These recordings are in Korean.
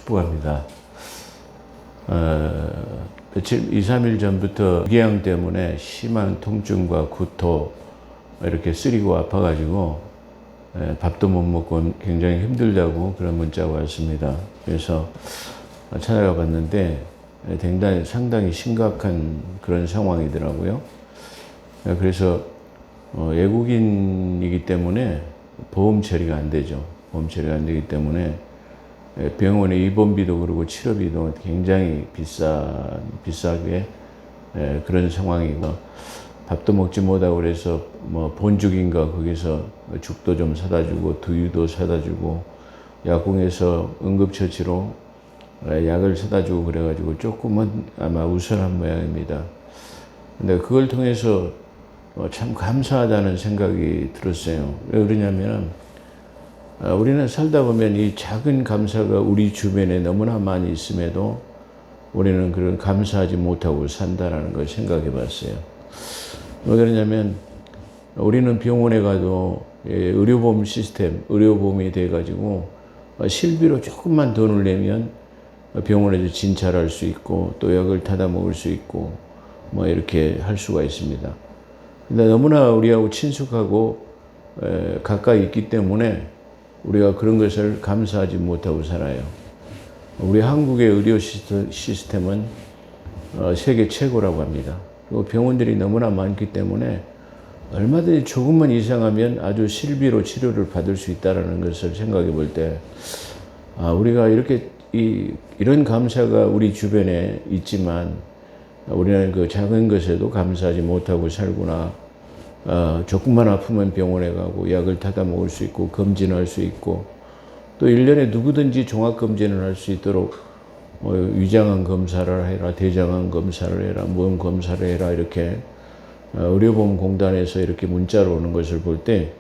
축복합니다. 며칠 2, 3일 전부터 위궤양 때문에 심한 통증과 구토 이렇게 쓰리고 아파가지고 밥도 못 먹고 굉장히 힘들다고 그런 문자가 왔습니다. 그래서 찾아가 봤는데 상당히 심각한 그런 상황이더라고요. 그래서 외국인이기 때문에 보험 처리가 안 되죠. 보험 처리가 안 되기 때문에 병원의 입원비도 그렇고 치료비도 굉장히 비싸게 그런 상황이고, 밥도 먹지 못하고 그래서 뭐 본죽인가 거기서 죽도 좀 사다 주고 두유도 사다 주고 약국에서 응급처치로 약을 사다 주고 그래가지고 조금은 아마 우선한 모양입니다. 근데 그걸 통해서 참 감사하다는 생각이 들었어요. 왜 그러냐면 우리는 살다 보면 이 작은 감사가 우리 주변에 너무나 많이 있음에도 우리는 그런 감사하지 못하고 산다라는 걸 생각해 봤어요. 왜 그러냐면 우리는 병원에 가도 의료보험 시스템, 의료보험이 돼가지고 실비로 조금만 돈을 내면 병원에서 진찰할 수 있고 또 약을 타다 먹을 수 있고 뭐 이렇게 할 수가 있습니다. 근데 너무나 우리하고 친숙하고 가까이 있기 때문에 우리가 그런 것을 감사하지 못하고 살아요. 우리 한국의 의료 시스템은 세계 최고라고 합니다. 그리고 병원들이 너무나 많기 때문에 얼마든지 조금만 이상하면 아주 실비로 치료를 받을 수 있다는 것을 생각해 볼 때, 우리가 이런 감사가 우리 주변에 있지만 우리는 그 작은 것에도 감사하지 못하고 살구나. 조금만 아프면 병원에 가고 약을 타다 먹을 수 있고 검진할 수 있고 또 1년에 누구든지 종합검진을 할 수 있도록 위장암 검사를 해라, 대장암 검사를 해라, 무언 검사를 해라 이렇게 의료보험공단에서 이렇게 문자로 오는 것을 볼 때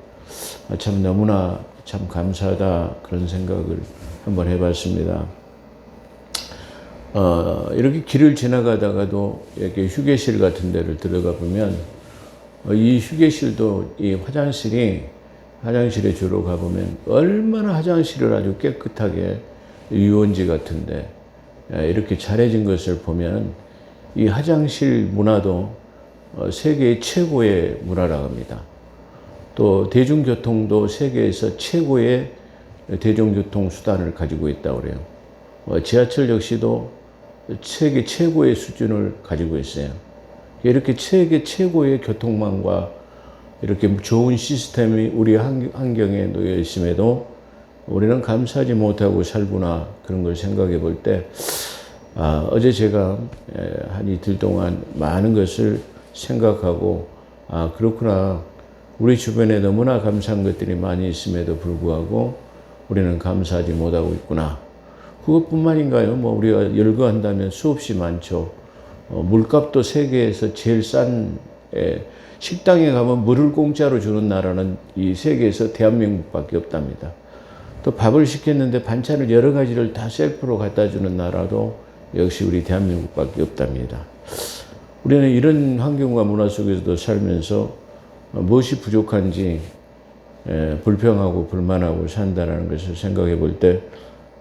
참 너무나 참 감사하다 그런 생각을 한번 해봤습니다. 이렇게 길을 지나가다가도 이렇게 휴게실 같은 데를 들어가 보면 이 휴게실도 이 화장실에 주로 가보면 얼마나 화장실을 아주 깨끗하게 유원지 같은데 이렇게 잘해진 것을 보면 이 화장실 문화도 세계 최고의 문화라고 합니다. 또 대중교통도 세계에서 최고의 대중교통 수단을 가지고 있다고 그래요. 지하철 역시도 세계 최고의 수준을 가지고 있어요. 이렇게 세계 최고의 교통망과 이렇게 좋은 시스템이 우리 환경에 놓여 있음에도 우리는 감사하지 못하고 살구나 그런 걸 생각해 볼 때, 어제 제가 한 이틀 동안 많은 것을 생각하고, 그렇구나. 우리 주변에 너무나 감사한 것들이 많이 있음에도 불구하고 우리는 감사하지 못하고 있구나. 그것뿐만인가요? 뭐 우리가 열거한다면 수없이 많죠. 물값도 세계에서 제일 싼, 식당에 가면 물을 공짜로 주는 나라는 이 세계에서 대한민국밖에 없답니다. 또 밥을 시켰는데 반찬을 여러 가지를 다 셀프로 갖다 주는 나라도 역시 우리 대한민국밖에 없답니다. 우리는 이런 환경과 문화 속에서도 살면서 무엇이 부족한지 불평하고 불만하고 산다는 것을 생각해 볼 때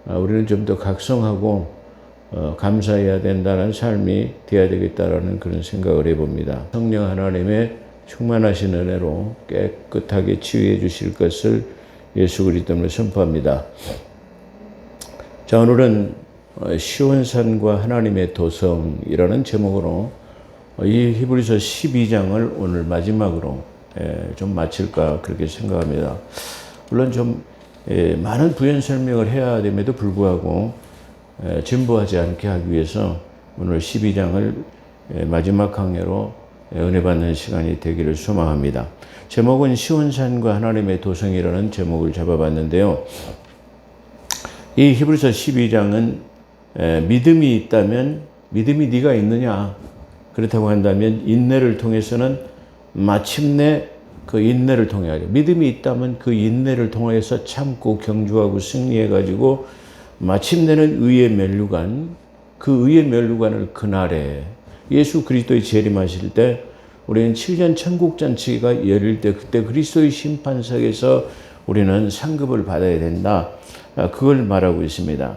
우리는 좀 더 각성하고 감사해야 된다는 삶이 되어야 되겠다라는 그런 생각을 해봅니다. 성령 하나님의 충만하신 은혜로 깨끗하게 치유해 주실 것을 예수 그리스도로 선포합니다. 자, 오늘은 시온산과 하나님의 도성이라는 제목으로 이 히브리서 12장을 오늘 마지막으로 좀 마칠까 그렇게 생각합니다. 물론 좀 많은 부연 설명을 해야 됨에도 불구하고 진보하지 않게 하기 위해서 오늘 12장을 마지막 강해로 은혜 받는 시간이 되기를 소망합니다. 제목은 시온산과 하나님의 도성이라는 제목을 잡아봤는데요. 이 히브리서 12장은 믿음이 있다면, 믿음이 네가 있느냐? 그렇다고 한다면 인내를 통해서는 마침내 그 인내를 통해 믿음이 있다면 그 인내를 통해서 참고 경주하고 승리해가지고 마침내는 의의 면류관, 그 의의 면류관을 그날에 예수 그리스도의 재림하실 때 우리는 7년 천국잔치가 열릴 때 그때 그리스도의 심판석에서 우리는 상급을 받아야 된다. 그걸 말하고 있습니다.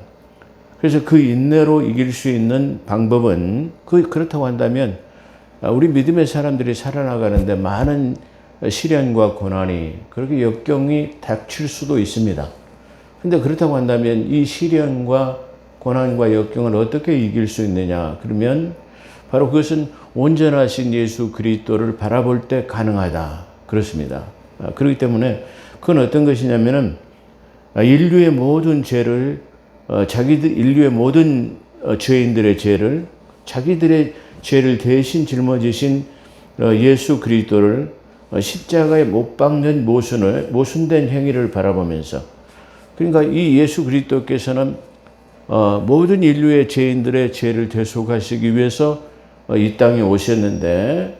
그래서 그 인내로 이길 수 있는 방법은 그렇다고 한다면 우리 믿음의 사람들이 살아나가는데 많은 시련과 고난이 그렇게 역경이 닥칠 수도 있습니다. 근데 그렇다고 한다면 이 시련과 고난과 역경을 어떻게 이길 수 있느냐? 그러면 바로 그것은 온전하신 예수 그리스도를 바라볼 때 가능하다. 그렇습니다. 그렇기 때문에 그건 어떤 것이냐면은 인류의 모든 죄를 인류의 모든 죄인들의 죄를 자기들의 죄를 대신 짊어지신 예수 그리스도를 십자가에 못 박는 모순된 행위를 바라보면서, 그러니까 이 예수 그리스도께서는 모든 인류의 죄인들의 죄를 대속하시기 위해서 이 땅에 오셨는데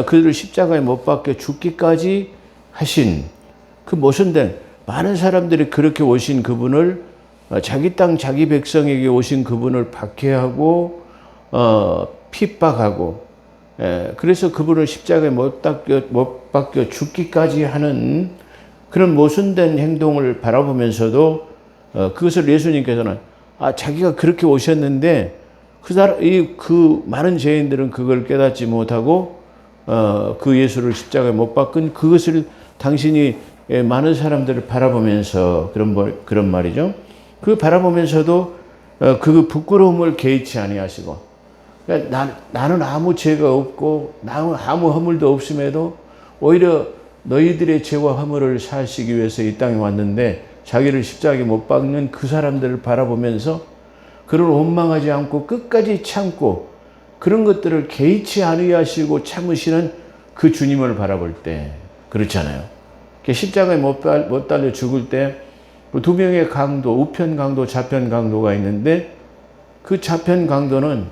그들을 십자가에 못 박혀 죽기까지 하신 그 모순된, 많은 사람들이 그렇게 오신 그분을, 자기 땅 자기 백성에게 오신 그분을 박해하고 핍박하고, 그래서 그분을 십자가에 못 박혀 죽기까지 하는 그런 모순된 행동을 바라보면서도 그것을 예수님께서는 자기가 그렇게 오셨는데 그 많은 죄인들은 그걸 깨닫지 못하고 그 예수를 십자가에 못 박은 그것을 당신이 많은 사람들을 바라보면서 그런 말이죠. 그 바라보면서도 그 부끄러움을 개의치 아니하시고, 그러니까 나는 아무 죄가 없고 나는 아무 허물도 없음에도 오히려 너희들의 죄와 허물을 사하시기 위해서 이 땅에 왔는데 자기를 십자가에 못 박는 그 사람들을 바라보면서 그를 원망하지 않고 끝까지 참고 그런 것들을 개의치 아니하시고 참으시는 그 주님을 바라볼 때, 그렇잖아요. 십자가에 못 달려 죽을 때 두 명의 강도, 우편 강도, 좌편 강도가 있는데 그 좌편 강도는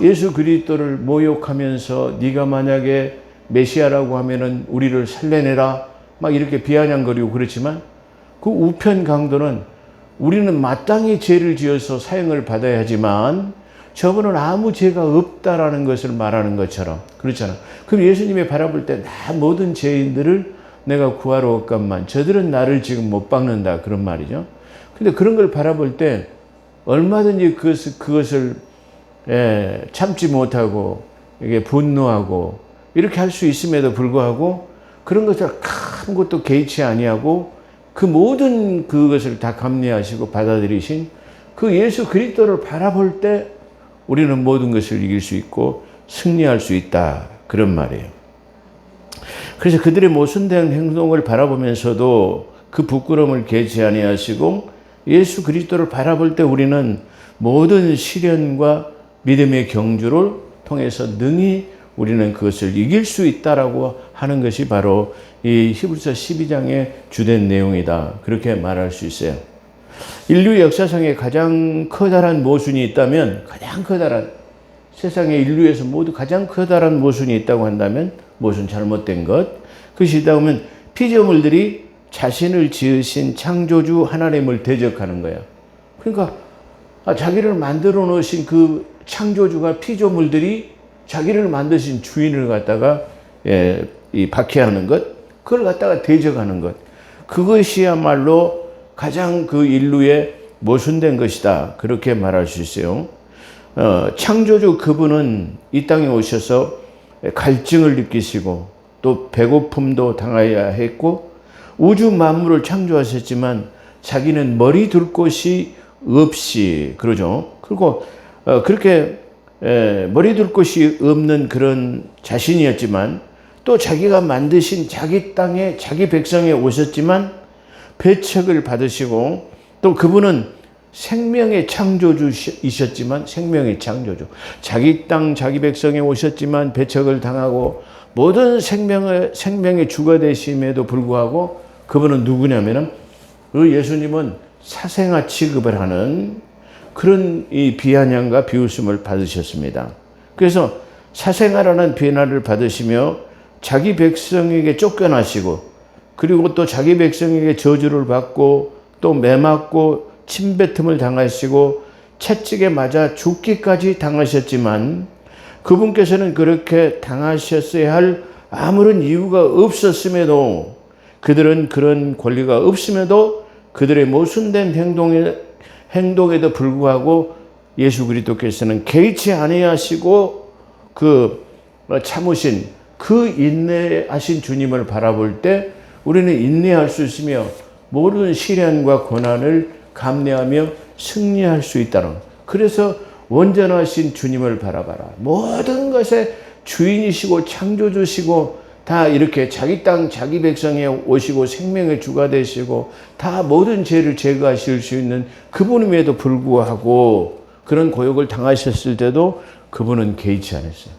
예수 그리스도를 모욕하면서 네가 만약에 메시아라고 하면은 우리를 살려내라 막 이렇게 비아냥거리고 그렇지만, 그 우편 강도는 우리는 마땅히 죄를 지어서 사형을 받아야 하지만 저분은 아무 죄가 없다라는 것을 말하는 것처럼, 그렇잖아. 그럼 예수님이 바라볼 때 나 모든 죄인들을 내가 구하러 올감만 저들은 나를 지금 못 박는다, 그런 말이죠. 근데 그런 걸 바라볼 때 얼마든지 그것을 참지 못하고 이게 분노하고 이렇게 할 수 있음에도 불구하고 그런 것을 아무것도 개의치 아니하고 그 모든 그것을 다 감내하시고 받아들이신 그 예수 그리스도를 바라볼 때 우리는 모든 것을 이길 수 있고 승리할 수 있다, 그런 말이에요. 그래서 그들의 모순된 행동을 바라보면서도 그 부끄러움을 개의치 아니하시고 예수 그리스도를 바라볼 때 우리는 모든 시련과 믿음의 경주를 통해서 능히 우리는 그것을 이길 수 있다라고 하는 것이 바로 이 히브리서 12장의 주된 내용이다, 그렇게 말할 수 있어요. 인류 역사상에 가장 커다란 모순이 있다면, 가장 커다란, 세상의 인류에서 모두 가장 커다란 모순이 있다고 한다면, 모순 잘못된 것, 그것이 있다고 하면 피조물들이 자신을 지으신 창조주 하나님을 대적하는 거야. 그러니까 자기를 만들어 놓으신 그 창조주가 피조물들이 자기를 만드신 주인을 갖다가 이 박해하는 것, 그걸 갖다가 대적하는 것, 그것이야말로 가장 그 인류의 모순된 것이다, 그렇게 말할 수 있어요. 창조주 그분은 이 땅에 오셔서 갈증을 느끼시고 또 배고픔도 당해야 했고 우주 만물을 창조하셨지만 자기는 머리 둘 곳이 없이, 그러죠. 그리고 그렇게 머리 둘 곳이 없는 그런 자신이었지만 또 자기가 만드신 자기 땅에 자기 백성에 오셨지만 배척을 받으시고, 또 그분은 생명의 창조주이셨지만 생명의 창조주, 자기 땅 자기 백성에 오셨지만 배척을 당하고 모든 생명의 주가 되심에도 불구하고 그분은 누구냐면은 그 예수님은 사생아 취급을 하는 그런 이 비아냥과 비웃음을 받으셨습니다. 그래서 사생아라는 비난을 받으시며 자기 백성에게 쫓겨나시고, 그리고 또 자기 백성에게 저주를 받고 또 매맞고 침뱉음을 당하시고 채찍에 맞아 죽기까지 당하셨지만, 그분께서는 그렇게 당하셨어야 할 아무런 이유가 없었음에도, 그들은 그런 권리가 없음에도 그들의 모순된 행동에도 불구하고 예수 그리스도께서는 개의치 아니하시고 참으신 그 인내하신 주님을 바라볼 때 우리는 인내할 수 있으며 모든 시련과 고난을 감내하며 승리할 수 있다는, 그래서 온전하신 주님을 바라봐라. 모든 것의 주인이시고 창조주시고 다 이렇게 자기 땅 자기 백성에 오시고 생명의 주가 되시고 다 모든 죄를 제거하실 수 있는 그분임에도 불구하고 그런 고역을 당하셨을 때도 그분은 개의치 않았어요.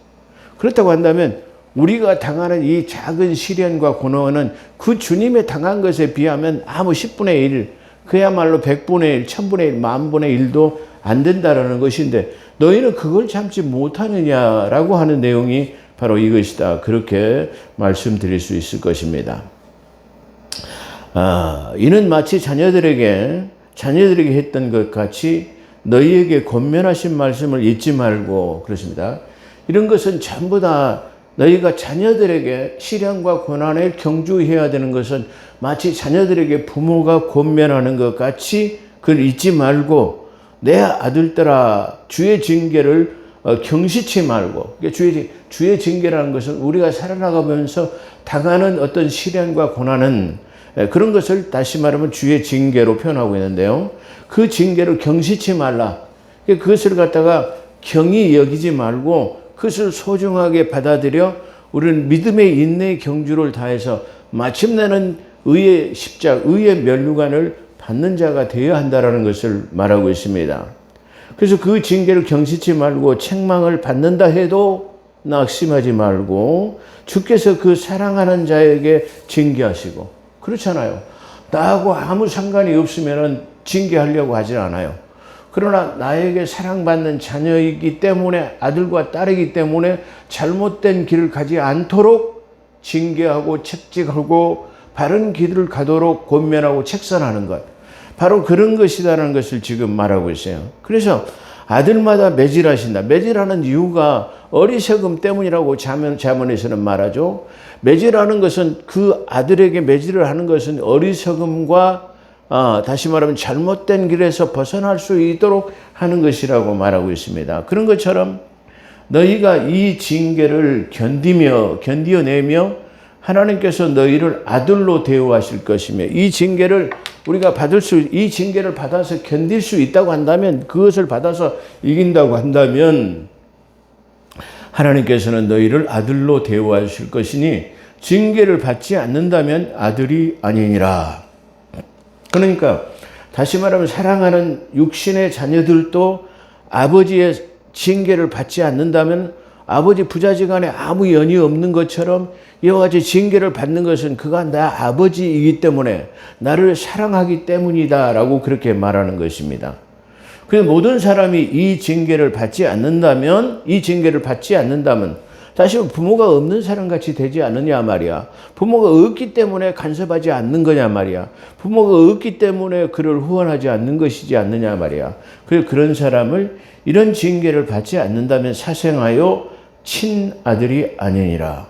그렇다고 한다면 우리가 당하는 이 작은 시련과 고난은 그 주님의 당한 것에 비하면 아무 10분의 1, 그야말로 100분의 1, 1000분의 1, 10,000분의 1도 안 된다라는 것인데 너희는 그걸 참지 못하느냐라고 하는 내용이 바로 이것이다. 그렇게 말씀드릴 수 있을 것입니다. 이는 마치 자녀들에게 했던 것 같이 너희에게 권면하신 말씀을 잊지 말고, 그렇습니다. 이런 것은 전부 다 너희가 자녀들에게 시련과 고난을 경주해야 되는 것은 마치 자녀들에게 부모가 권면하는 것 같이 그걸 잊지 말고 내 아들들아 주의 징계를 경시치 말고. 주의 징계라는 것은 우리가 살아나가면서 당하는 어떤 시련과 고난은 그런 것을 다시 말하면 주의 징계로 표현하고 있는데요. 그 징계를 경시치 말라. 그것을 갖다가 경히 여기지 말고 그것을 소중하게 받아들여 우리는 믿음의 인내의 경주를 다해서 마침내는 의의 십자가, 의의 면류관을 받는 자가 되어야 한다는 것을 말하고 있습니다. 그래서 그 징계를 경시치 말고 책망을 받는다 해도 낙심하지 말고 주께서 그 사랑하는 자에게 징계하시고, 그렇잖아요. 나하고 아무 상관이 없으면 징계하려고 하지 않아요. 그러나 나에게 사랑받는 자녀이기 때문에, 아들과 딸이기 때문에 잘못된 길을 가지 않도록 징계하고 책직하고 바른 길을 가도록 권면하고 책선하는 것, 바로 그런 것이라는 것을 지금 말하고 있어요. 그래서 아들마다 매질하신다. 매질하는 이유가 어리석음 때문이라고 자문에서는 말하죠. 매질하는 것은, 그 아들에게 매질을 하는 것은 어리석음과 다시 말하면 잘못된 길에서 벗어날 수 있도록 하는 것이라고 말하고 있습니다. 그런 것처럼 너희가 이 징계를 견디어내며 하나님께서 너희를 아들로 대우하실 것이며, 이 징계를 우리가 이 징계를 받아서 견딜 수 있다고 한다면, 그것을 받아서 이긴다고 한다면 하나님께서는 너희를 아들로 대우하실 것이니 징계를 받지 않는다면 아들이 아니니라. 그러니까 다시 말하면 사랑하는 육신의 자녀들도 아버지의 징계를 받지 않는다면 아버지 부자지간에 아무 연이 없는 것처럼 이와 같이 징계를 받는 것은 그가 나 아버지이기 때문에 나를 사랑하기 때문이다 라고 그렇게 말하는 것입니다. 그래서 모든 사람이 이 징계를 받지 않는다면 다시 부모가 없는 사람같이 되지 않느냐 말이야. 부모가 없기 때문에 간섭하지 않는 거냐 말이야. 부모가 없기 때문에 그를 후원하지 않는 것이지 않느냐 말이야. 그래서 그런 사람을 이런 징계를 받지 않는다면 사생하여 친아들이 아니니라.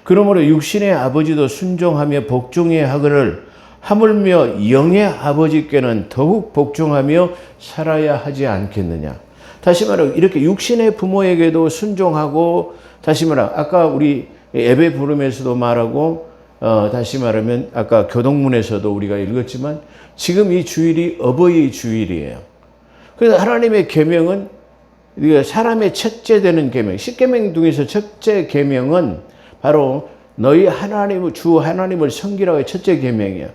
그러므로 육신의 아버지도 순종하며 복종해야 하거늘 하물며 영의 아버지께는 더욱 복종하며 살아야 하지 않겠느냐. 다시 말하면 이렇게 육신의 부모에게도 순종하고, 다시 말하면 아까 우리 예배 부름에서도 말하고, 다시 말하면 아까 교동문에서도 우리가 읽었지만 지금 이 주일이 어버이 주일이에요. 그래서 하나님의 계명은 사람의 첫째 되는 계명, 10계명 중에서 첫째 계명은 바로 너희 주 하나님을 섬기라고 첫째 계명이야.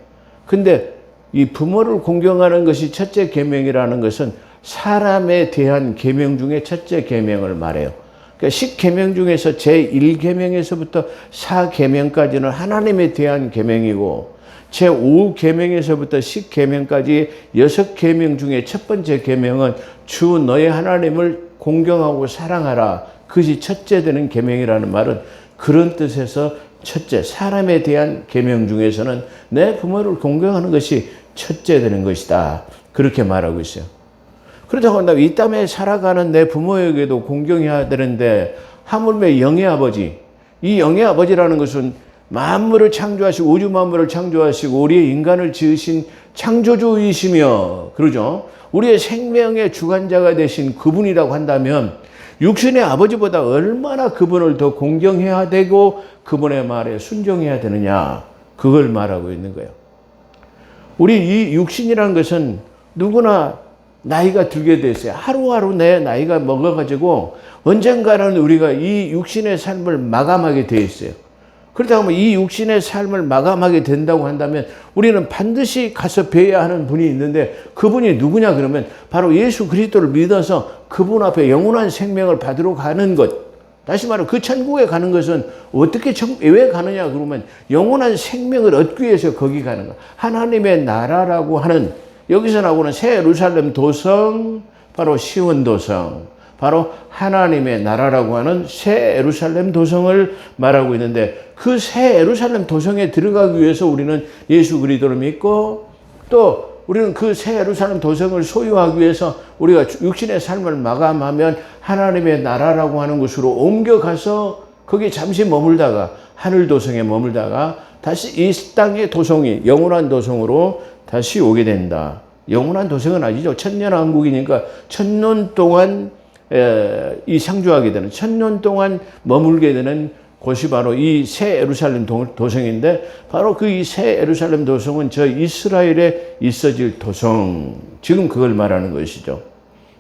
근데 이 부모를 공경하는 것이 첫째 계명이라는 것은 사람에 대한 계명 중에 첫째 계명을 말해요. 그러니까 10계명 중에서 제1계명에서부터 4계명까지는 하나님에 대한 계명이고, 제5계명에서부터 10계명까지 6계명 중에 첫 번째 계명은 주 너의 하나님을 공경하고 사랑하라. 그것이 첫째 되는 계명이라는 말은 그런 뜻에서 첫째, 사람에 대한 계명 중에서는 내 부모를 공경하는 것이 첫째 되는 것이다. 그렇게 말하고 있어요. 그렇다고 한다면 이 땅에 살아가는 내 부모에게도 공경해야 되는데 하물며 영의 아버지, 이 영의 아버지라는 것은 만물을 창조하시고 우주 만물을 창조하시고 우리의 인간을 지으신 창조주이시며, 그러죠. 우리의 생명의 주관자가 되신 그분이라고 한다면 육신의 아버지보다 얼마나 그분을 더 공경해야 되고 그분의 말에 순종해야 되느냐, 그걸 말하고 있는 거예요. 우리 이 육신이라는 것은 누구나 나이가 들게 됐어요. 하루하루 내 나이가 먹어가지고 언젠가는 우리가 이 육신의 삶을 마감하게 돼 있어요. 그렇다고 하면 이 육신의 삶을 마감하게 된다고 한다면 우리는 반드시 가서 뵈야 하는 분이 있는데, 그분이 누구냐 그러면 바로 예수 그리스도를 믿어서 그분 앞에 영원한 생명을 받으러 가는 것. 다시 말해 그 천국에 가는 것은 어떻게 왜 가느냐 그러면 영원한 생명을 얻기 위해서 거기 가는 거. 하나님의 나라라고 하는, 여기서 나오는 새 예루살렘 도성, 바로 시온 도성, 바로 하나님의 나라라고 하는 새 예루살렘 도성을 말하고 있는데, 그 새 예루살렘 도성에 들어가기 위해서 우리는 예수 그리스도를 믿고, 또 우리는 그 새 예루살렘 도성을 소유하기 위해서 우리가 육신의 삶을 마감하면 하나님의 나라라고 하는 곳으로 옮겨가서 거기 잠시 머물다가 하늘 도성에 머물다가 다시 이 땅의 도성이 영원한 도성으로 다시 오게 된다. 영원한 도성은 아니죠. 천년왕국이니까 천년 동안 이 상주하게 되는, 천년 동안 머물게 되는 곳이 바로 이 새 예루살렘 도성인데, 바로 그 이 새 예루살렘 도성은 저 이스라엘에 있어질 도성, 지금 그걸 말하는 것이죠.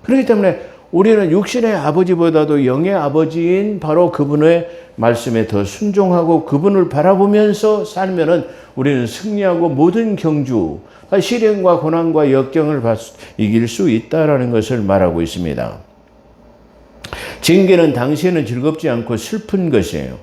그렇기 때문에 우리는 육신의 아버지보다도 영의 아버지인 바로 그분의 말씀에 더 순종하고 그분을 바라보면서 살면은 우리는 승리하고 모든 경주, 시련과 고난과 역경을 이길 수 있다라는 것을 말하고 있습니다. 징계는 당시에는 즐겁지 않고 슬픈 것이에요.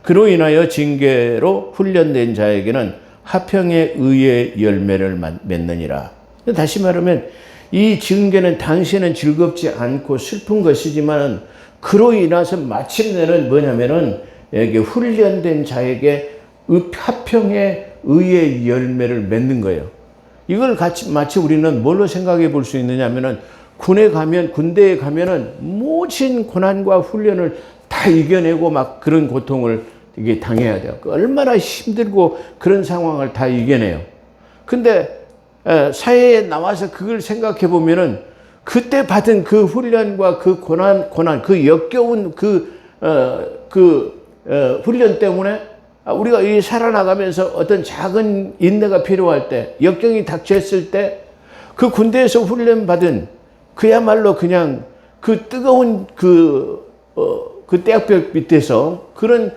그로 인하여 징계로 훈련된 자에게는 화평의 의의 열매를 맺느니라. 다시 말하면 이 징계는 당시에는 즐겁지 않고 슬픈 것이지만 그로 인해서 마침내는 뭐냐면은 여기 훈련된 자에게 화평의 의의 열매를 맺는 거예요. 이걸 마치 우리는 뭘로 생각해 볼 수 있느냐 하면은 군대에 가면은 모진 고난과 훈련을 다 이겨내고 막 그런 고통을 이게 당해야 돼요. 얼마나 힘들고 그런 상황을 다 이겨내요. 근데 사회에 나와서 그걸 생각해 보면은 그때 받은 그 훈련과 그 고난, 그 역겨운 훈련 때문에 우리가 이 살아나가면서 어떤 작은 인내가 필요할 때, 역경이 닥쳤을 때 그 군대에서 훈련받은 그야말로 그냥 그 뜨거운 그 대학벽 밑에서 그런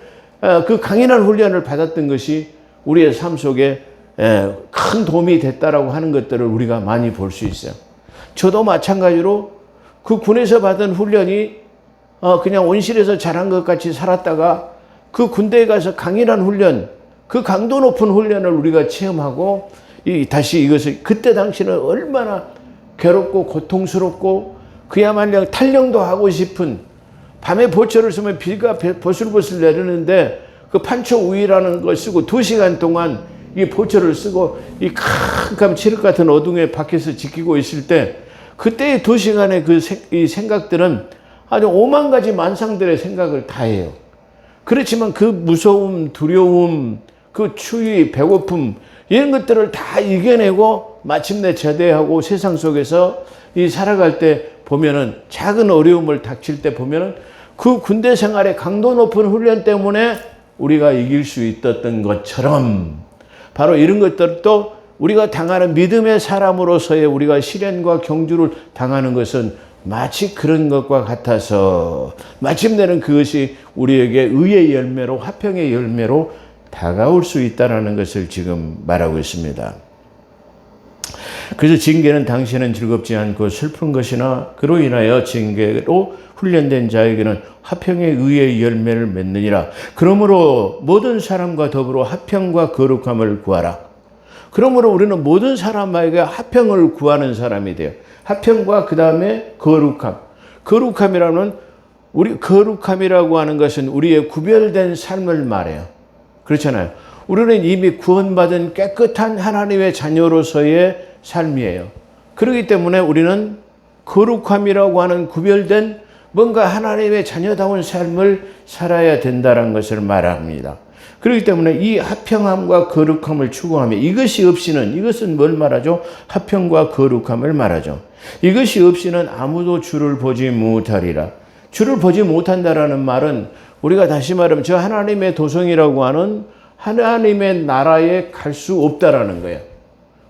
그 강인한 훈련을 받았던 것이 우리의 삶 속에 큰 도움이 됐다라고 하는 것들을 우리가 많이 볼 수 있어요. 저도 마찬가지로 그 군에서 받은 훈련이 그냥 온실에서 자란 것 같이 살았다가 그 군대에 가서 강인한 훈련, 그 강도 높은 훈련을 우리가 체험하고 다시 이것을, 그때 당시는 얼마나 괴롭고 고통스럽고 그야말로 탈영도 하고 싶은, 밤에 보초를 쓰면 비가 보슬보슬 내리는데 그 판초 우위라는 걸 쓰고 2시간 동안 이 보초를 쓰고 이 캄캄 칠흑 같은 어둠에 밖에서 지키고 있을 때, 그때의 2시간의 이 생각들은 아주 오만 가지 만상들의 생각을 다 해요. 그렇지만 그 무서움, 두려움, 그 추위, 배고픔, 이런 것들을 다 이겨내고 마침내 제대하고 세상 속에서 살아갈 때 보면은, 작은 어려움을 닥칠 때 보면은 그 군대 생활의 강도 높은 훈련 때문에 우리가 이길 수 있었던 것처럼, 바로 이런 것들도 우리가 당하는 믿음의 사람으로서의 우리가 시련과 경주를 당하는 것은 마치 그런 것과 같아서 마침내는 그것이 우리에게 의의 열매로, 화평의 열매로 다가올 수 있다는 것을 지금 말하고 있습니다. 그래서 징계는 당시에는 즐겁지 않고 슬픈 것이나 그로 인하여 징계로 훈련된 자에게는 화평의 의의 열매를 맺느니라. 그러므로 모든 사람과 더불어 화평과 거룩함을 구하라. 그러므로 우리는 모든 사람에게 화평을 구하는 사람이 돼요. 화평과 그 다음에 거룩함. 거룩함이라고 하는 것은 우리의 구별된 삶을 말해요. 그렇잖아요. 우리는 이미 구원받은 깨끗한 하나님의 자녀로서의 삶이에요. 그렇기 때문에 우리는 거룩함이라고 하는 구별된 뭔가 하나님의 자녀다운 삶을 살아야 된다는 것을 말합니다. 그렇기 때문에 이 화평함과 거룩함을 추구하며 이것이 없이는, 이것은 뭘 말하죠? 화평과 거룩함을 말하죠. 이것이 없이는 아무도 주를 보지 못하리라. 주를 보지 못한다라는 말은 우리가 다시 말하면 저 하나님의 도성이라고 하는 하나님의 나라에 갈 수 없다라는 거예요.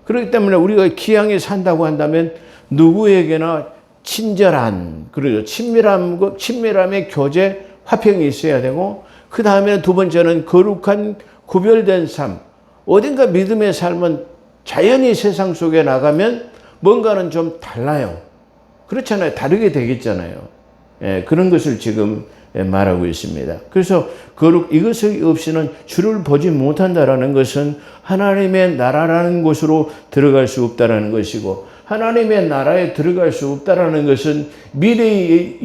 그렇기 때문에 우리가 기양에 산다고 한다면 누구에게나 친절한, 그리고 친밀함의 교제, 화평이 있어야 되고, 그 다음에 두 번째는 거룩한 구별된 삶. 어딘가 믿음의 삶은 자연히 세상 속에 나가면 뭔가는 좀 달라요. 그렇잖아요. 다르게 되겠잖아요. 예, 그런 것을 지금 말하고 있습니다. 그래서 이것이 없이는 주를 보지 못한다라는 것은 하나님의 나라라는 곳으로 들어갈 수 없다라는 것이고, 하나님의 나라에 들어갈 수 없다라는 것은 미래에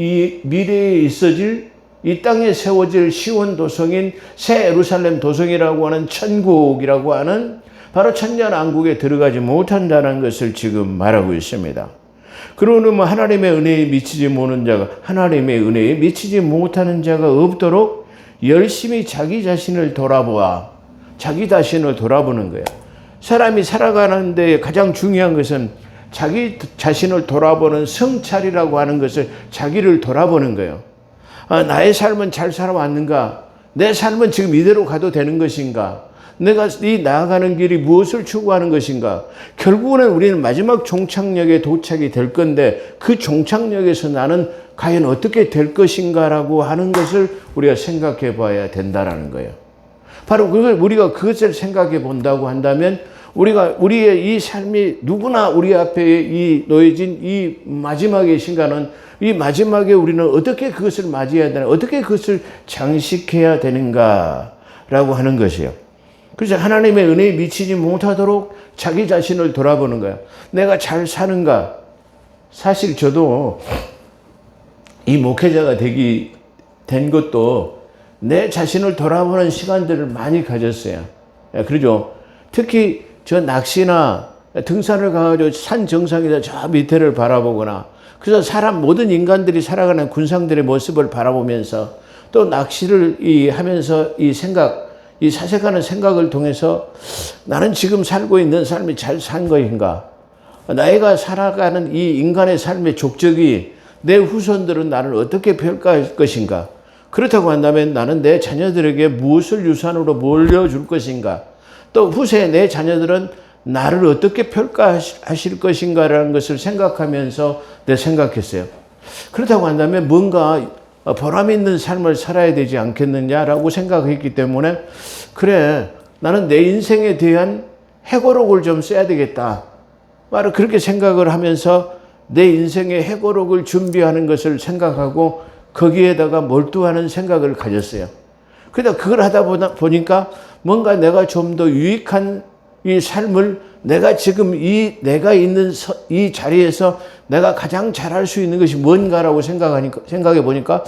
있어질 이 땅에 세워질 시온 도성인 새 예루살렘 도성이라고 하는 천국이라고 하는 바로 천년왕국에 들어가지 못한다는 것을 지금 말하고 있습니다. 그러면 하나님의 은혜에 미치지 못하는 자가, 하나님의 은혜에 미치지 못하는 자가 없도록 열심히 자기 자신을 돌아보아, 자기 자신을 돌아보는 거예요. 사람이 살아가는 데 가장 중요한 것은 자기 자신을 돌아보는 성찰이라고 하는 것을, 자기를 돌아보는 거예요. 나의 삶은 잘 살아왔는가? 내 삶은 지금 이대로 가도 되는 것인가? 내가 이 나아가는 길이 무엇을 추구하는 것인가? 결국은 우리는 마지막 종착역에 도착이 될 건데 그 종착역에서 나는 과연 어떻게 될 것인가라고 하는 것을 우리가 생각해 봐야 된다라는 거예요. 바로 우리가 그것을 생각해 본다고 한다면 우리의 이 삶이 누구나 우리 앞에 놓여진 이 마지막의 순간은, 이 마지막에 우리는 어떻게 그것을 맞이해야 되나, 어떻게 그것을 장식해야 되는가라고 하는 것이에요. 그래서 하나님의 은혜에 미치지 못하도록 자기 자신을 돌아보는 거야. 내가 잘 사는가? 사실 저도 이 목회자가 된 것도 내 자신을 돌아보는 시간들을 많이 가졌어요. 그러죠. 특히 저 낚시나 등산을 가가지고 산 정상에서 저 밑에를 바라보거나, 그래서 모든 인간들이 살아가는 군상들의 모습을 바라보면서 또 낚시를 하면서 이 사색하는 생각을 통해서 나는 지금 살고 있는 삶이 잘 산 것인가? 내가 살아가는 이 인간의 삶의 족적이 내 후손들은 나를 어떻게 평가할 것인가? 그렇다고 한다면 나는 내 자녀들에게 무엇을 유산으로 물려줄 것인가? 또 후세에 내 자녀들은 나를 어떻게 평가하실 것인가라는 것을 생각하면서 생각했어요. 그렇다고 한다면 뭔가 보람 있는 삶을 살아야 되지 않겠느냐라고 생각했기 때문에, 그래, 나는 내 인생에 대한 해고록을 좀 써야 되겠다. 바로 그렇게 생각을 하면서 내 인생의 해고록을 준비하는 것을 생각하고 거기에다가 몰두하는 생각을 가졌어요. 그러다 그걸 하다 보니까 뭔가 내가 좀 더 유익한 이 삶을, 내가 지금 내가 있는 이 자리에서 내가 가장 잘할 수 있는 것이 뭔가라고 생각해 보니까,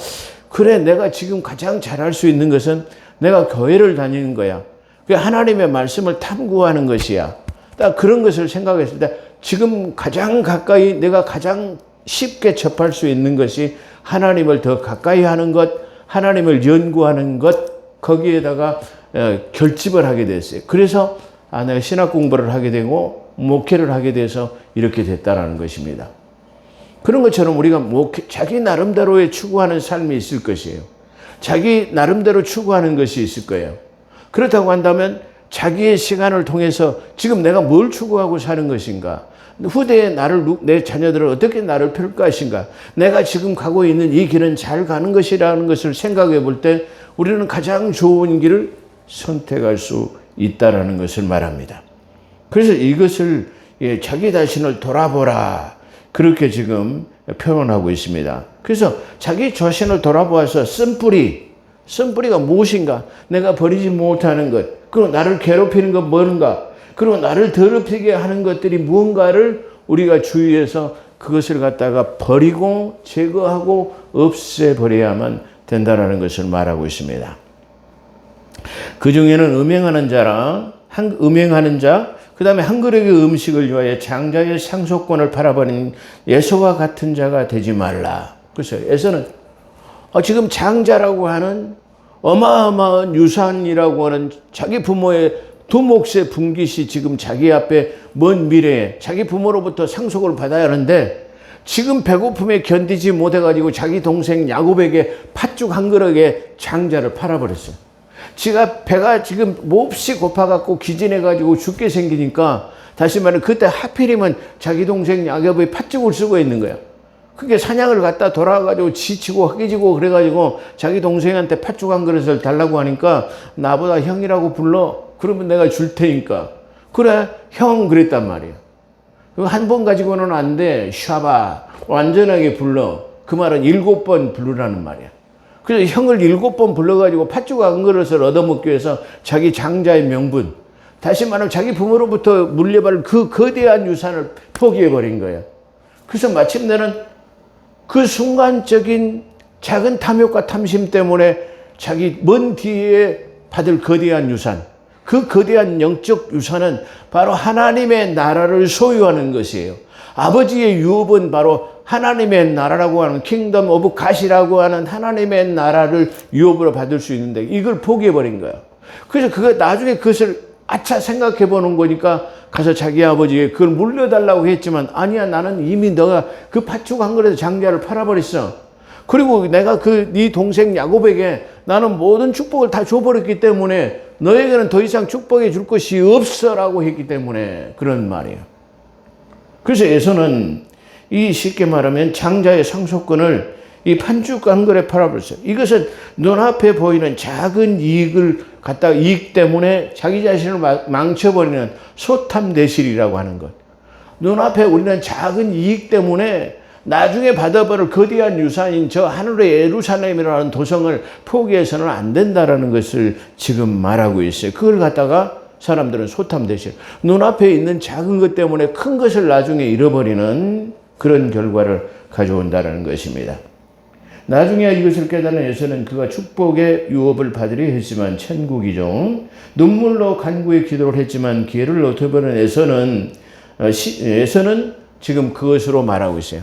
그래, 내가 지금 가장 잘할 수 있는 것은 내가 교회를 다니는 거야. 하나님의 말씀을 탐구하는 것이야. 딱 그런 것을 생각했을 때 지금 가장 가까이, 내가 가장 쉽게 접할 수 있는 것이 하나님을 더 가까이 하는 것, 하나님을 연구하는 것, 거기에다가 결집을 하게 됐어요. 그래서 내가 신학 공부를 하게 되고 목회를 하게 돼서 이렇게 됐다라는 것입니다. 그런 것처럼 우리가 자기 나름대로의 추구하는 삶이 있을 것이에요. 자기 나름대로 추구하는 것이 있을 거예요. 그렇다고 한다면 자기의 시간을 통해서 지금 내가 뭘 추구하고 사는 것인가? 후대에 내 자녀들을 어떻게 나를 평가하신가? 내가 지금 가고 있는 이 길은 잘 가는 것이라는 것을 생각해 볼 때 우리는 가장 좋은 길을 선택할 수 있다라는 것을 말합니다. 그래서 이것을 자기 자신을 돌아보라, 그렇게 지금 표현하고 있습니다. 그래서 자기 자신을 돌아보아서 쓴뿌리가 무엇인가? 내가 버리지 못하는 것, 그리고 나를 괴롭히는 건 뭔가, 그리고 나를 더럽히게 하는 것들이 무언가를 우리가 주의해서 그것을 갖다가 버리고 제거하고 없애버려야만 된다는 것을 말하고 있습니다. 그 중에는 음행하는 자, 그 다음에 한 그릇의 음식을 위하여 장자의 상속권을 팔아버린 에서와 같은 자가 되지 말라. 그래서 에서는 지금 장자라고 하는 어마어마한 유산이라고 하는 자기 부모의 두 몫의 분깃이 지금 자기 앞에 먼 미래에 자기 부모로부터 상속을 받아야 하는데 지금 배고픔에 견디지 못해가지고 자기 동생 야곱에게 팥죽 한 그릇에 장자를 팔아버렸어요. 지가 배가 지금 몹시 고파갖고 기진해가지고 죽게 생기니까 다시 말하면 그때 하필이면 자기 동생 야곱의 팥죽을 쓰고 있는 거야. 그게 사냥을 갔다 돌아와가지고 지치고 허기지고 그래가지고 자기 동생한테 팥죽 한 그릇을 달라고 하니까 나보다 형이라고 불러. 그러면 내가 줄 테니까. 그래, 형 그랬단 말이야. 한 번 가지고는 안 돼. 샤바. 완전하게 불러. 그 말은 7번 부르라는 말이야. 그래서 형을 7번 불러가지고 팥죽 한 그릇을 얻어먹기 위해서 자기 장자의 명분. 다시 말하면 자기 부모로부터 물려받을 그 거대한 유산을 포기해버린 거야. 그래서 마침내는 그 순간적인 작은 탐욕과 탐심 때문에 자기 먼 뒤에 받을 거대한 유산, 그 거대한 영적 유산은 바로 하나님의 나라를 소유하는 것이에요. 아버지의 유업은 바로 하나님의 나라라고 하는 킹덤 오브 갓이라고 하는 하나님의 나라를 유업으로 받을 수 있는데 이걸 포기해버린 거야. 그래서 나중에 그것을 아차 생각해 보는 거니까 가서 자기 아버지에게 그걸 물려달라고 했지만 아니야, 나는 이미 너가 그 팥죽 한 그릇 장자를 팔아버렸어. 그리고 내가 네 동생 야곱에게 나는 모든 축복을 다 줘버렸기 때문에 너에게는 더 이상 축복해 줄 것이 없어라고 했기 때문에 그런 말이에요. 그래서 에서는 이 쉽게 말하면 장자의 상속권을 이 팥죽 한 그릇에 팔아버렸어요. 이것은 눈앞에 보이는 작은 이익 때문에 자기 자신을 망쳐버리는 소탐대실이라고 하는 것. 눈앞에 우리는 작은 이익 때문에 나중에 받아버릴 거대한 유산인 저 하늘의 예루살렘이라는 도성을 포기해서는 안 된다라는 것을 지금 말하고 있어요. 그걸 갖다가 사람들은 소탐대실. 눈앞에 있는 작은 것 때문에 큰 것을 나중에 잃어버리는 그런 결과를 가져온다는 것입니다. 나중에 이것을 깨달은 에서는 그가 축복의 유업을 받으려 했지만 천국이죠. 눈물로 간구의 기도를 했지만 기회를 놓쳐버린 에서는 지금 그것으로 말하고 있어요.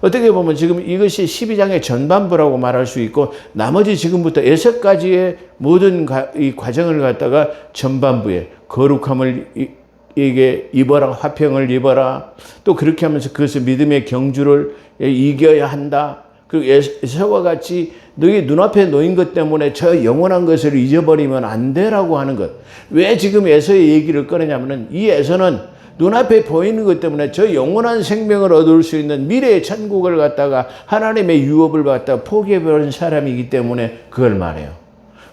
어떻게 보면 지금 이것이 12장의 전반부라고 말할 수 있고 나머지 지금부터 에서까지의 모든 이 과정을 갖다가 전반부에 거룩함을 입어라, 화평을 입어라. 또 그렇게 하면서 그것을 믿음의 경주를 이겨야 한다. 그리고 에서와 같이 너희 눈앞에 놓인 것 때문에 저 영원한 것을 잊어버리면 안 되라고 하는 것. 왜 지금 에서의 얘기를 꺼내냐면은 이 에서는 눈앞에 보이는 것 때문에 저 영원한 생명을 얻을 수 있는 미래의 천국을 갖다가 하나님의 유업을 갖다가 포기해버린 사람이기 때문에 그걸 말해요.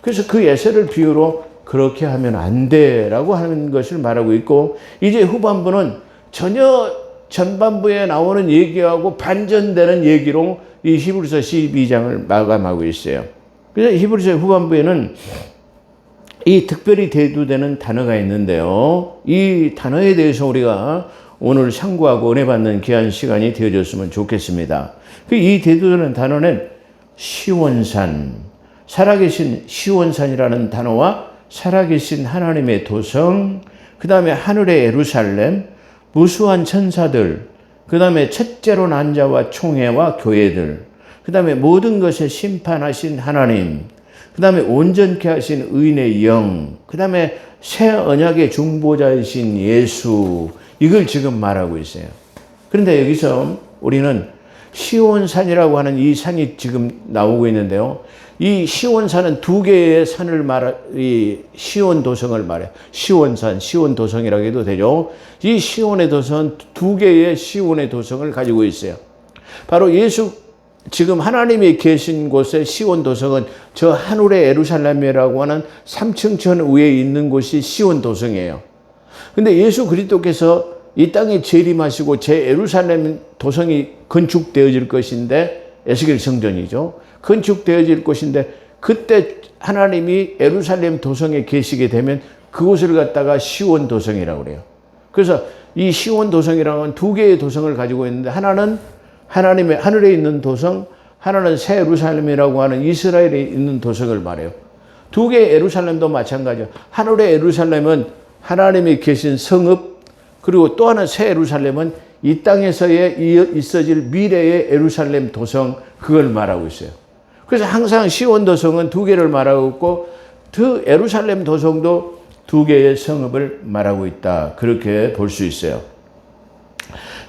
그래서 그 에서를 비유로 그렇게 하면 안 돼라고 하는 것을 말하고 있고 이제 후반부는 전혀 전반부에 나오는 얘기하고 반전되는 얘기로 이 히브리서 12장을 마감하고 있어요. 그래서 히브리서 후반부에는 이 특별히 대두되는 단어가 있는데요. 이 단어에 대해서 우리가 오늘 상고하고 은혜 받는 귀한 시간이 되어졌으면 좋겠습니다. 이 대두되는 단어는 시온산, 살아계신 시온산이라는 단어와 살아계신 하나님의 도성, 그 다음에 하늘의 예루살렘, 무수한 천사들, 그 다음에 첫째로 난 자와 총회와 교회들, 그 다음에 모든 것에 심판하신 하나님, 그 다음에 온전케 하신 의인의 영, 그 다음에 새 언약의 중보자이신 예수, 이걸 지금 말하고 있어요. 그런데 여기서 우리는 시온산이라고 하는 이 산이 지금 나오고 있는데요. 이 시온산은 두 개의 산을 이 시온 도성을 말해요. 시온산, 시온 도성이라고 해도 되죠. 이 시온의 도성은 두 개의 시온의 도성을 가지고 있어요. 바로 지금 하나님이 계신 곳의 시온 도성은 저 하늘의 예루살렘이라고 하는 3층 천 위에 있는 곳이 시온 도성이에요. 근데 예수 그리스도께서 이 땅에 재림하시고 제 예루살렘 도성이 건축되어질 것인데, 에스겔 성전이죠. 건축되어질 것인데 그때 하나님이 예루살렘 도성에 계시게 되면 그곳을 갖다가 시온 도성이라고 그래요. 그래서 이 시온 도성이라는 건 두 개의 도성을 가지고 있는데 하나는 하나님의 하늘에 있는 도성, 하나는 새 예루살렘이라고 하는 이스라엘에 있는 도성을 말해요. 두 개의 예루살렘도 마찬가지예요. 하늘의 예루살렘은 하나님이 계신 성읍, 그리고 또 하나 새 예루살렘은 이 땅에서의 있어질 미래의 예루살렘 도성, 그걸 말하고 있어요. 그래서 항상 시온 도성은 두 개를 말하고 있고 예루살렘 도성도 두 개의 성읍을 말하고 있다. 그렇게 볼 수 있어요.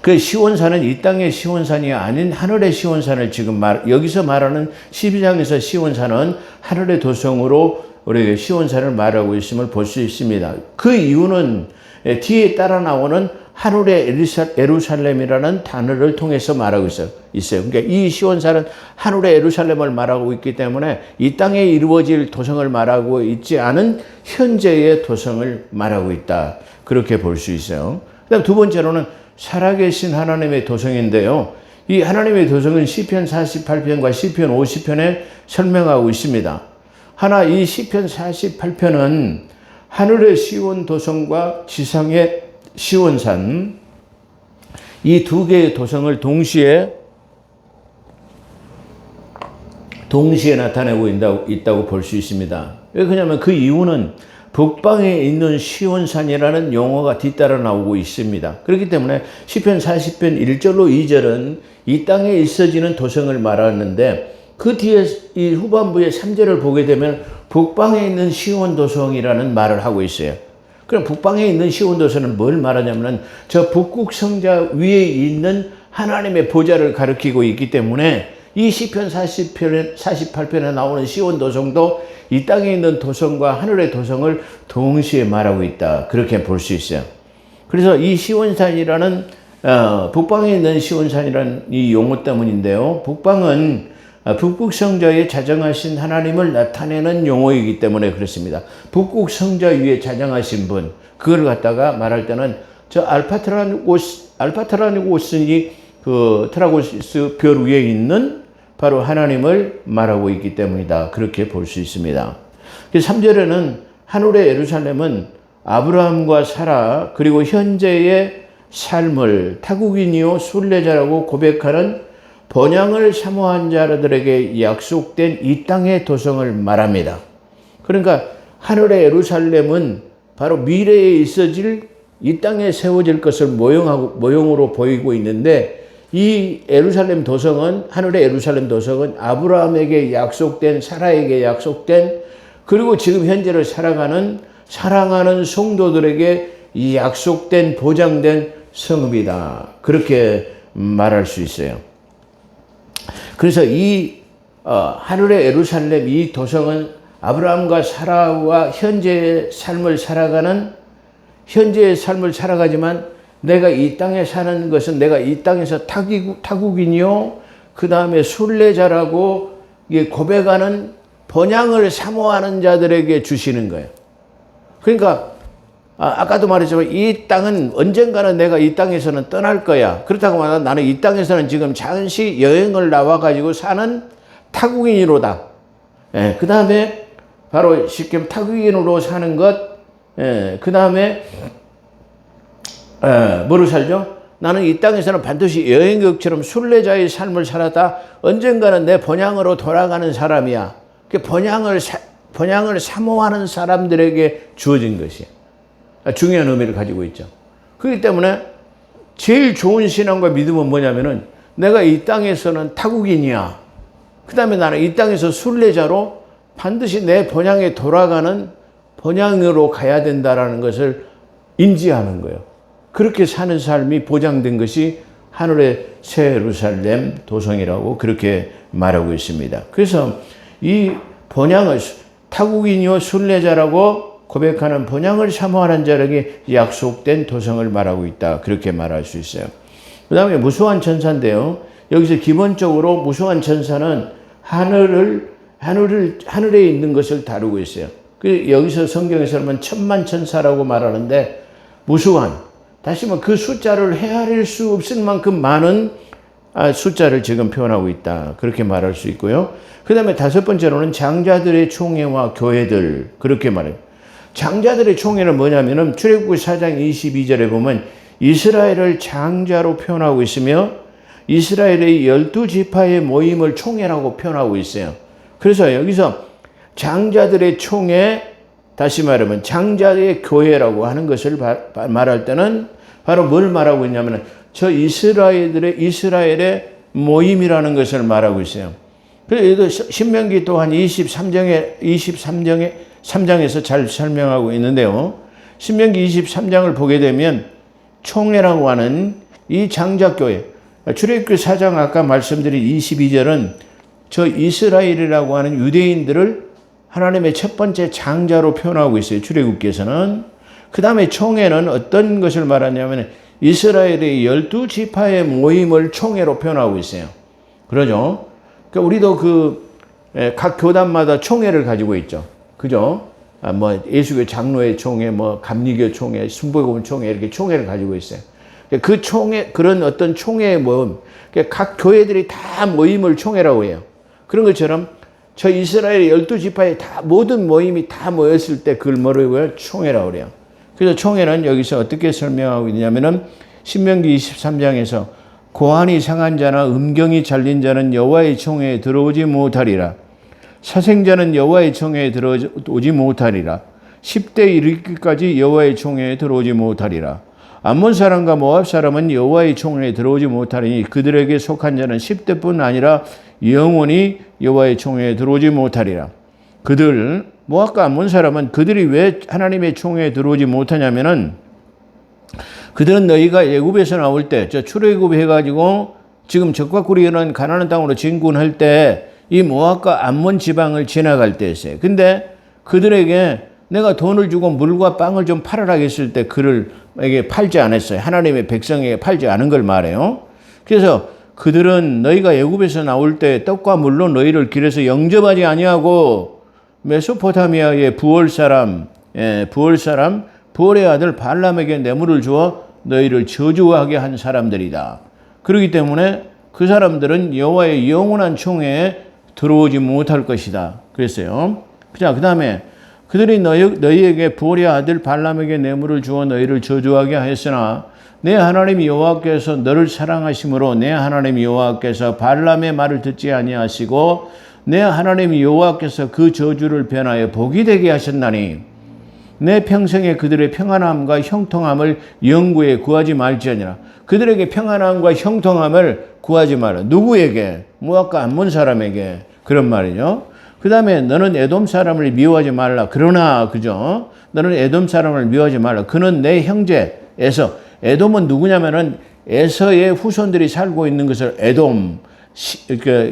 그 시온산은 이 땅의 시온산이 아닌 하늘의 시온산을 지금 여기서 말하는 12장에서 시온산은 하늘의 도성으로 우리 시온산을 말하고 있음을 볼 수 있습니다. 그 이유는 뒤에 따라 나오는 하늘의 예루살렘이라는 단어를 통해서 말하고 있어요. 그러니까 이 시온산은 하늘의 예루살렘을 말하고 있기 때문에 이 땅에 이루어질 도성을 말하고 있지 않은 현재의 도성을 말하고 있다. 그렇게 볼 수 있어요. 그다음 두 번째로는 살아계신 하나님의 도성인데요. 이 하나님의 도성은 시편 48편과 시편 50편에 설명하고 있습니다. 이 시편 48편은 하늘의 시온 도성과 지상의 시온산 이 두 개의 도성을 동시에 나타내고 있다고 볼 수 있습니다. 왜 그러냐면 그 이유는 북방에 있는 시온산이라는 용어가 뒤따라 나오고 있습니다. 그렇기 때문에 시편 40편 1절로 2절은 이 땅에 있어지는 도성을 말하는데 그 뒤에 이 후반부의 3절을 보게 되면 북방에 있는 시온 도성이라는 말을 하고 있어요. 그럼 북방에 있는 시온 도성은 뭘 말하냐면 저 북극 성자 위에 있는 하나님의 보좌를 가리키고 있기 때문에 이 시편 48편에 나오는 시온 도성도 이 땅에 있는 도성과 하늘의 도성을 동시에 말하고 있다. 그렇게 볼 수 있어요. 그래서 이 시온산이라는 북방에 있는 시온산이라는 이 용어 때문인데요. 북방은 북극 성자에 자정하신 하나님을 나타내는 용어이기 때문에 그렇습니다. 북극 성자 위에 자정하신 분, 그걸 갖다가 말할 때는 저 알파트라누고스니 그 트라고스 별 위에 있는 바로 하나님을 말하고 있기 때문이다. 그렇게 볼 수 있습니다. 3절에는 하늘의 예루살렘은 아브라함과 사라 그리고 현재의 삶을 타국인이요 순례자라고 고백하는 번향을 사모한 자들에게 약속된 이 땅의 도성을 말합니다. 그러니까 하늘의 예루살렘은 바로 미래에 있어질 이 땅에 세워질 것을 모형으로 보이고 있는데 이 예루살렘 도성은 하늘의 예루살렘 도성은 아브라함에게 약속된 사라에게 약속된 그리고 지금 현재를 살아가는 사랑하는 성도들에게 이 약속된 보장된 성읍이다. 그렇게 말할 수 있어요. 그래서 이 하늘의 예루살렘 이 도성은 아브라함과 사라와 현재의 삶을 살아가지만 내가 이 땅에 사는 것은 내가 이 땅에서 타국인이요 그 다음에 순례자라고 고백하는 번향을 사모하는 자들에게 주시는 거예요. 그러니까 아까도 말했지만 이 땅은 언젠가는 내가 이 땅에서는 떠날 거야. 그렇다고 말하면 나는 이 땅에서는 지금 잠시 여행을 나와가지고 사는 타국인으로다. 그 다음에 바로 쉽게 타국인으로 사는 것, 그 다음에 뭐로 살죠? 나는 이 땅에서는 반드시 여행객처럼 순례자의 삶을 살았다. 언젠가는 내 번향으로 돌아가는 사람이야. 번향을 사모하는 사람들에게 주어진 것이야. 중요한 의미를 가지고 있죠. 그렇기 때문에 제일 좋은 신앙과 믿음은 뭐냐면은 내가 이 땅에서는 타국인이야. 그 다음에 나는 이 땅에서 순례자로 반드시 내 번향에 돌아가는 번향으로 가야 된다라는 것을 인지하는 거예요. 그렇게 사는 삶이 보장된 것이 하늘의 새 예루살렘 도성이라고 그렇게 말하고 있습니다. 그래서 이 번향을 타국인이요 순례자라고 고백하는 번향을 사모하는 자에게 약속된 도성을 말하고 있다. 그렇게 말할 수 있어요. 그 다음에 무수한 천사인데요. 여기서 기본적으로 무수한 천사는 하늘에 있는 것을 다루고 있어요. 여기서 성경에서는 천만 천사라고 말하는데 무수한, 다시 말해 그 숫자를 헤아릴 수 없을 만큼 많은 숫자를 지금 표현하고 있다. 그렇게 말할 수 있고요. 그 다음에 다섯 번째로는 장자들의 총회와 교회들. 그렇게 말해요. 장자들의 총회는 뭐냐면은 출애굽기 4장 22절에 보면 이스라엘을 장자로 표현하고 있으며 이스라엘의 12지파의 모임을 총회라고 표현하고 있어요. 그래서 여기서 장자들의 총회, 다시 말하면 장자의 교회라고 하는 것을 말할 때는 바로 뭘 말하고 있냐면 저 이스라엘의 모임이라는 것을 말하고 있어요. 그래서 신명기 또한 23장에서 잘 설명하고 있는데요. 신명기 23장을 보게 되면 총회라고 하는 이 장자교회, 출애굽기 4장 아까 말씀드린 22절은 저 이스라엘이라고 하는 유대인들을 하나님의 첫 번째 장자로 표현하고 있어요. 출애굽기에서는. 그 다음에 총회는 어떤 것을 말하냐면 이스라엘의 12지파의 모임을 총회로 표현하고 있어요. 그러죠? 그러니까 우리도 각 교단마다 총회를 가지고 있죠. 그죠? 뭐 예수교 장로회 총회, 뭐 감리교 총회, 순복음 총회 이렇게 총회를 가지고 있어요. 그 총회, 그런 어떤 총회의 모임, 각 교회들이 다 모임을 총회라고 해요. 그런 것처럼 저 이스라엘의 12지파의 다 모든 모임이 다 모였을 때 그걸 뭐라고 해요? 총회라고 그래요. 그래서 총회는 여기서 어떻게 설명하고 있냐면은 신명기 23장에서 고환이 상한 자나 음경이 잘린 자는 여호와의 총회에 들어오지 못하리라. 사생자는 여호와의 총회에 들어오지 못하리라. 10대 이르기까지 여호와의 총회에 들어오지 못하리라. 암몬 사람과 모압 사람은 여호와의 총회에 들어오지 못하리니 그들에게 속한 자는 10대뿐 아니라 영원히 여호와의 총회에 들어오지 못하리라. 그들 모압과 암몬 사람은 그들이 왜 하나님의 총회에 들어오지 못하냐면은 그들은 너희가 애굽에서 나올 때 저 출애굽 해가지고 지금 적과 꿀이 흐르는 가나안 땅으로 진군할 때 이 모압과 암몬 지방을 지나갈 때였어요. 근데 그들에게 내가 돈을 주고 물과 빵을 좀 팔으라 했을 때 그들에게 팔지 않았어요. 하나님의 백성에게 팔지 않은 걸 말해요. 그래서 그들은 너희가 애굽에서 나올 때 떡과 물로 너희를 길에서 영접하지 아니하고 메소포타미아의 부올 사람 부올의 아들 발람에게 뇌물을 주어 너희를 저주하게 한 사람들이다. 그렇기 때문에 그 사람들은 여호와의 영원한 총회에 들어오지 못할 것이다. 그랬어요. 자, 그 다음에 그들이 너희에게 부올의 아들 발람에게 뇌물을 주어 너희를 저주하게 하였으나 내 하나님 여호와께서 너를 사랑하심으로 내 하나님 여호와께서 발람의 말을 듣지 아니하시고 내 하나님 여호와께서 그 저주를 변하여 복이 되게 하셨나니 내 평생에 그들의 평안함과 형통함을 영구에 구하지 말지어니라. 그들에게 평안함과 형통함을 구하지 마라. 누구에게? 모압과 암몬 사람에게. 그런 말이죠. 그 다음에 너는 에돔 사람을 미워하지 말라. 그러나 그죠? 너는 에돔 사람을 미워하지 말라. 그는 내 형제 에서. 에돔은 누구냐면은 에서의 후손들이 살고 있는 것을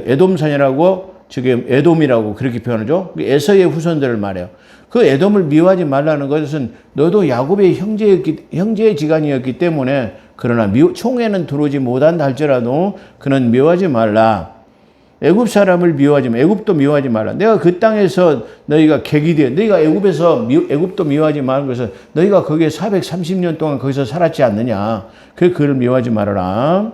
에돔산이라고 지금 에돔이라고 그렇게 표현하죠. 에서의 후손들을 말해요. 그 에돔을 미워하지 말라는 것은 너도 야곱의 형제의 지간이었기 때문에 그러나 총회는 들어오지 못한다 할지라도 그는 미워하지 말라. 애굽 사람을 미워하지 말라. 애굽도 미워하지 말라. 내가 그 땅에서 너희가 객이 되어 너희가 애굽도 미워하지 말는 것은 너희가 거기에 430년 동안 거기서 살았지 않느냐. 그를 미워하지 말아라.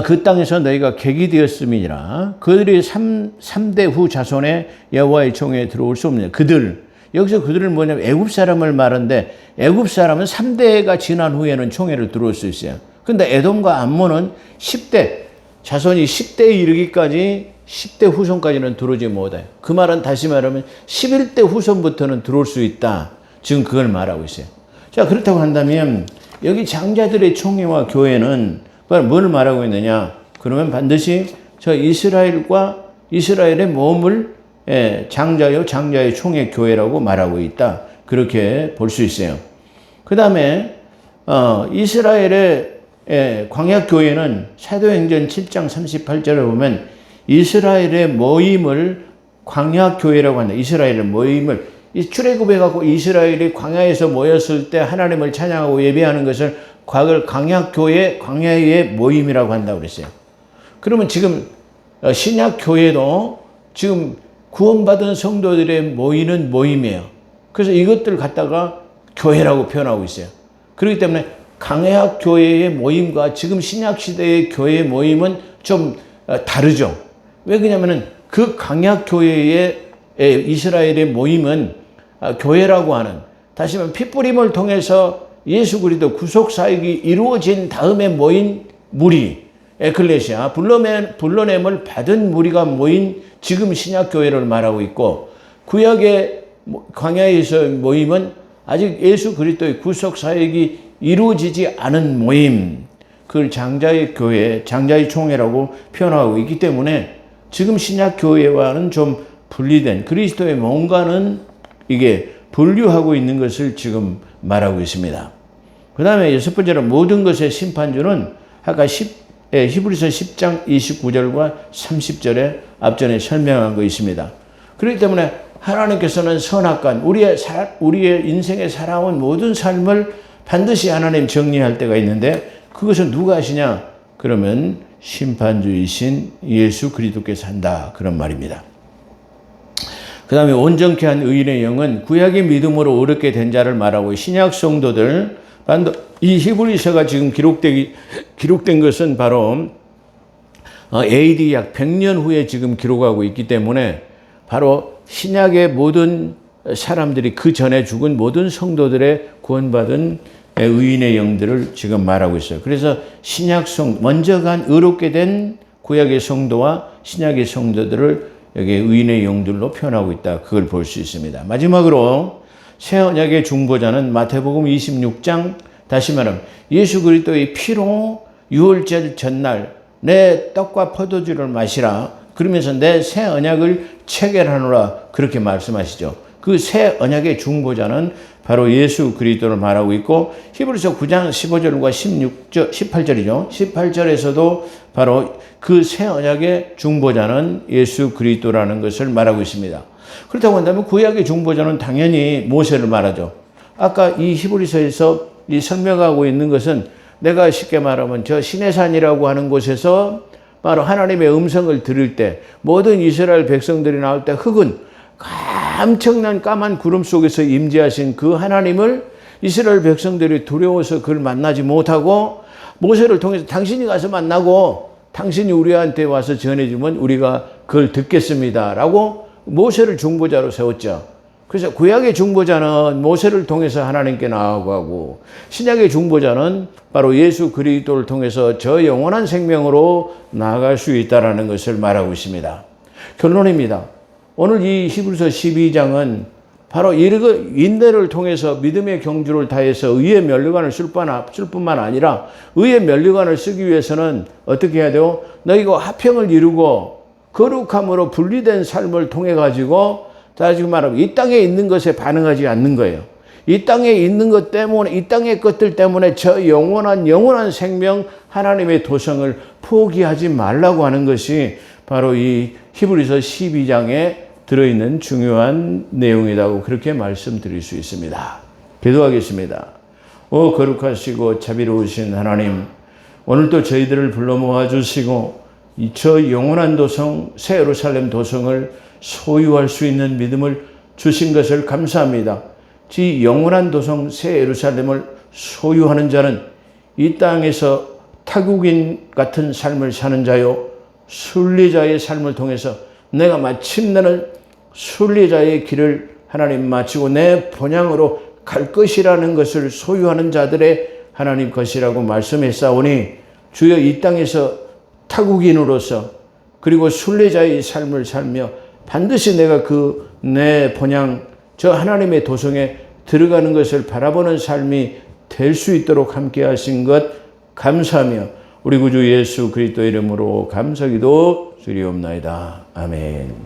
그 땅에서 너희가 객이 되었음이니라. 그들이 3대 후 자손의 여호와의 총회에 들어올 수 없느냐. 그들. 여기서 그들은 뭐냐면 애굽 사람을 말하는데 애굽 사람은 3대가 지난 후에는 총회를 들어올 수 있어요. 근데 에돔과 암몬은 10대, 자손이 10대에 이르기까지 10대 후손까지는 들어오지 못해요. 그 말은 다시 말하면 11대 후손부터는 들어올 수 있다. 지금 그걸 말하고 있어요. 자, 그렇다고 한다면 여기 장자들의 총회와 교회는 뭘 말하고 있느냐? 그러면 반드시 저 이스라엘과 이스라엘의 몸을 장자의 총회 교회라고 말하고 있다. 그렇게 볼 수 있어요. 그 다음에 이스라엘의 광야 교회는 사도행전 7장 38절을 보면 이스라엘의 모임을 광야 교회라고 한다. 이스라엘의 모임을 출애굽해 갖고 이스라엘이 광야에서 모였을 때 하나님을 찬양하고 예배하는 것을 그걸 광야의 모임이라고 한다고 그랬어요. 그러면 지금 신약 교회도 지금 구원받은 성도들의 모이는 모임이에요. 그래서 이것들 갖다가 교회라고 표현하고 있어요. 그렇기 때문에 광야 교회의 모임과 지금 신약 시대의 교회의 모임은 좀 다르죠. 왜 그러냐면은 그 광야 교회의 이스라엘의 모임은 교회라고 하는 다시 말하면 핏부림을 통해서 예수 그리스도 구속 사역이 이루어진 다음에 모인 무리, 에클레시아, 불러냄을 받은 무리가 모인 지금 신약 교회를 말하고 있고 구약의 광야에서 모임은 아직 예수 그리스도의 구속 사역이 이루어지지 않은 모임, 그걸 장자의 교회, 장자의 총회라고 표현하고 있기 때문에 지금 신약 교회와는 좀 분리된 그리스도의 몸과는 이게 분류하고 있는 것을 지금 말하고 있습니다. 그 다음에 여섯 번째로 모든 것의 심판주는 아까 히브리서 10장 29절과 30절에 앞전에 설명한 거 있습니다. 그렇기 때문에 하나님께서는 선악간, 우리의 인생에 살아온 모든 삶을 반드시 하나님 정리할 때가 있는데 그것은 누가 하시냐? 그러면 심판주이신 예수 그리스도께서 한다. 그런 말입니다. 그 다음에 온전케 한 의인의 영은 구약의 믿음으로 얻게 된 자를 말하고 신약 성도들, 이 히브리서가 지금 기록된 것은 바로 AD 약 100년 후에 지금 기록하고 있기 때문에 바로 신약의 모든 사람들이 그 전에 죽은 모든 성도들의 구원받은 의인의 영들을 지금 말하고 있어요. 그래서 먼저 간 의롭게 된 구약의 성도와 신약의 성도들을 여기 의인의 영들로 표현하고 있다. 그걸 볼 수 있습니다. 마지막으로 새 언약의 중보자는 마태복음 26장, 다시 말하면 예수 그리스도의 피로 유월절 전날 내 떡과 포도주를 마시라. 그러면서 내 새 언약을 체결하노라. 그렇게 말씀하시죠. 그 새 언약의 중보자는 바로 예수 그리스도를 말하고 있고 히브리서 9장 15절과 18절이죠. 18절에서도 바로 그 새 언약의 중보자는 예수 그리스도라는 것을 말하고 있습니다. 그렇다고 한다면 구약의 중보자는 당연히 모세를 말하죠. 아까 이 히브리서에서 이 설명하고 있는 것은 내가 쉽게 말하면 저 시내산이라고 하는 곳에서 바로 하나님의 음성을 들을 때 모든 이스라엘 백성들이 나올 때 흙은 엄청난 까만 구름 속에서 임재하신 그 하나님을 이스라엘 백성들이 두려워서 그를 만나지 못하고 모세를 통해서 당신이 가서 만나고 당신이 우리한테 와서 전해주면 우리가 그걸 듣겠습니다 라고 모세를 중보자로 세웠죠. 그래서 구약의 중보자는 모세를 통해서 하나님께 나아가고 신약의 중보자는 바로 예수 그리스도를 통해서 저 영원한 생명으로 나아갈 수 있다는 것을 말하고 있습니다. 결론입니다. 오늘 이 히브리서 12장은 바로 인내를 통해서 믿음의 경주를 다해서 의의 면류관을 쓸 뿐만 아니라 의의 면류관을 쓰기 위해서는 어떻게 해야 돼요? 너희가 화평을 이루고 거룩함으로 분리된 삶을 통해 가지고 다시 말하면 이 땅에 있는 것에 반응하지 않는 거예요. 이 땅에 있는 것 때문에, 이 땅의 것들 때문에 저 영원한 생명 하나님의 도성을 포기하지 말라고 하는 것이 바로 이 히브리서 12장에 들어있는 중요한 내용이라고 그렇게 말씀드릴 수 있습니다. 기도하겠습니다. 거룩하시고 자비로우신 하나님, 오늘도 저희들을 불러 모아주시고 저 영원한 도성, 새 예루살렘 도성을 소유할 수 있는 믿음을 주신 것을 감사합니다. 이 영원한 도성 새 예루살렘을 소유하는 자는 이 땅에서 타국인 같은 삶을 사는 자요, 순례자의 삶을 통해서 내가 마침내는 순례자의 길을 하나님 마치고 내 본향으로 갈 것이라는 것을 소유하는 자들의 하나님 것이라고 말씀했사오니 주여 이 땅에서 타국인으로서 그리고 순례자의 삶을 살며 반드시 내가 내 본향 저 하나님의 도성에 들어가는 것을 바라보는 삶이 될 수 있도록 함께 하신 것 감사하며 우리 구주 예수 그리스도 이름으로 감사기도 드리옵나이다. 아멘.